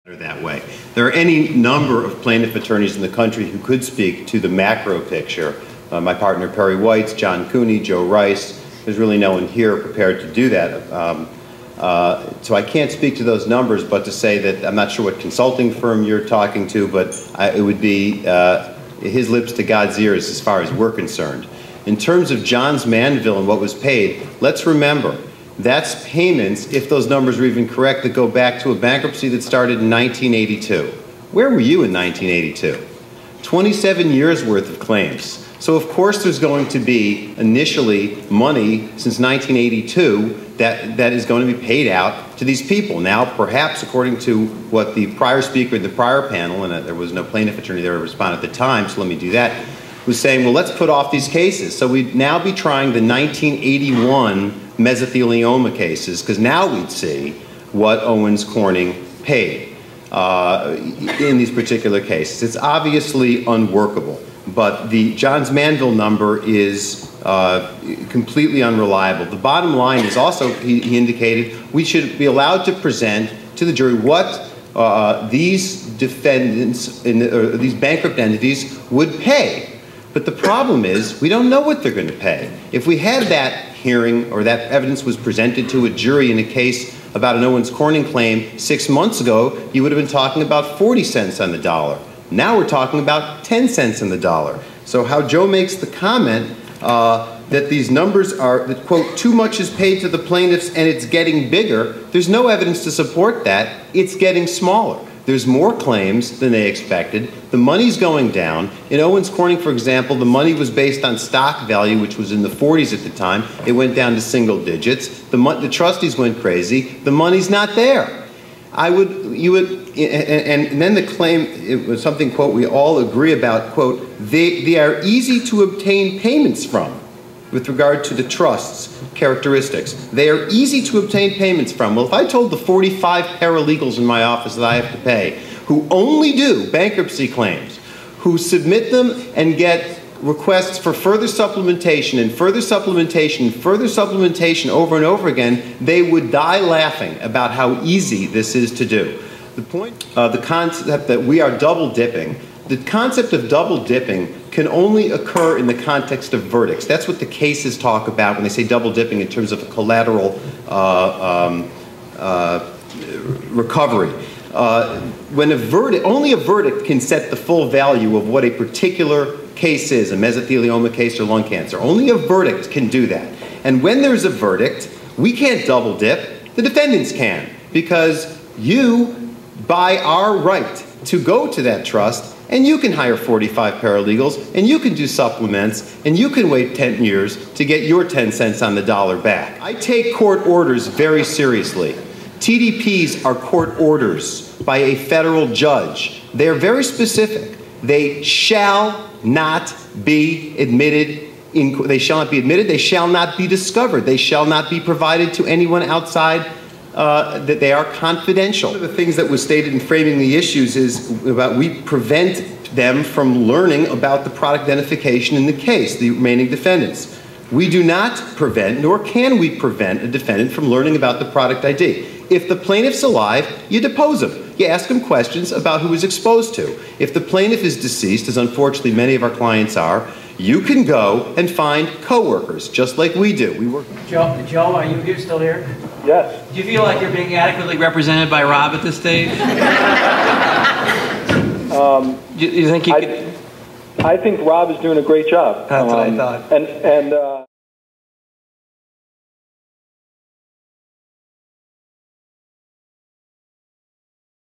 That way. There are any number of plaintiff attorneys in the country who could speak to the macro picture. My partner Perry White's, John Cooney, Joe Rice. There's really no one here prepared to do that. So I can't speak to those numbers, but to say that I'm not sure what consulting firm you're talking to, but it would be his lips to God's ears as far as we're concerned. In terms of Johns Manville and what was paid, let's remember, that's payments, if those numbers are even correct, that go back to a bankruptcy that started in 1982. Where were you in 1982? 27 years worth of claims. So of course there's going to be initially money since 1982 that is going to be paid out to these people. Now perhaps according to what the prior speaker in the prior panel, and there was no plaintiff attorney there to respond at the time, so let me do that, was saying, well, let's put off these cases. So we'd now be trying the 1981 mesothelioma cases, because now we'd see what Owens Corning paid in these particular cases. It's obviously unworkable, but the Johns Manville number is completely unreliable. The bottom line is also, he indicated, we should be allowed to present to the jury what these defendants, these bankrupt entities would pay. But the problem is, we don't know what they're going to pay. If we had that hearing or that evidence was presented to a jury in a case about an Owens Corning claim 6 months ago, you would have been talking about 40 cents on the dollar. Now we're talking about 10 cents on the dollar. So how Joe makes the comment that these numbers are, that quote, too much is paid to the plaintiffs and it's getting bigger, there's no evidence to support that. It's getting smaller. There's more claims than they expected. The money's going down. In Owens Corning, for example, the money was based on stock value, which was in the 40s at the time. It went down to single digits. The trustees went crazy. The money's not there. And then the claim, it was something, quote, we all agree about, quote, they are easy to obtain payments from with regard to the trust's characteristics. They are easy to obtain payments from. Well, if I told the 45 paralegals in my office that I have to pay, who only do bankruptcy claims, who submit them and get requests for further supplementation and further supplementation and further supplementation over and over again, they would die laughing about how easy this is to do. The point, the concept that we are double dipping, the concept of double dipping can only occur in the context of verdicts. That's what the cases talk about when they say double dipping in terms of a collateral recovery. When a verdict, only a verdict can set the full value of what a particular case is, a mesothelioma case or lung cancer. Only a verdict can do that. And when there's a verdict, we can't double dip, the defendants can, because you buy our right to go to that trust, and you can hire 45 paralegals, and you can do supplements, and you can wait 10 years to get your 10 cents on the dollar back. I take court orders very seriously. TDPs are court orders by a federal judge. They are very specific. They shall not be admitted. They shall not be admitted. They shall not be discovered. They shall not be provided to anyone outside. That they are confidential. One of the things that was stated in framing the issues is about we prevent them from learning about the product identification in the case, the remaining defendants. We do not prevent, nor can we prevent a defendant from learning about the product ID. If the plaintiff's alive, you depose him. You ask him questions about who he's exposed to. If the plaintiff is deceased, as unfortunately many of our clients are, you can go and find coworkers, just like we do. We work. Joe, are you here, still here? Yes. Do you feel like you're being adequately represented by Rob at this stage? You think you could? I think Rob is doing a great job. That's what I thought. And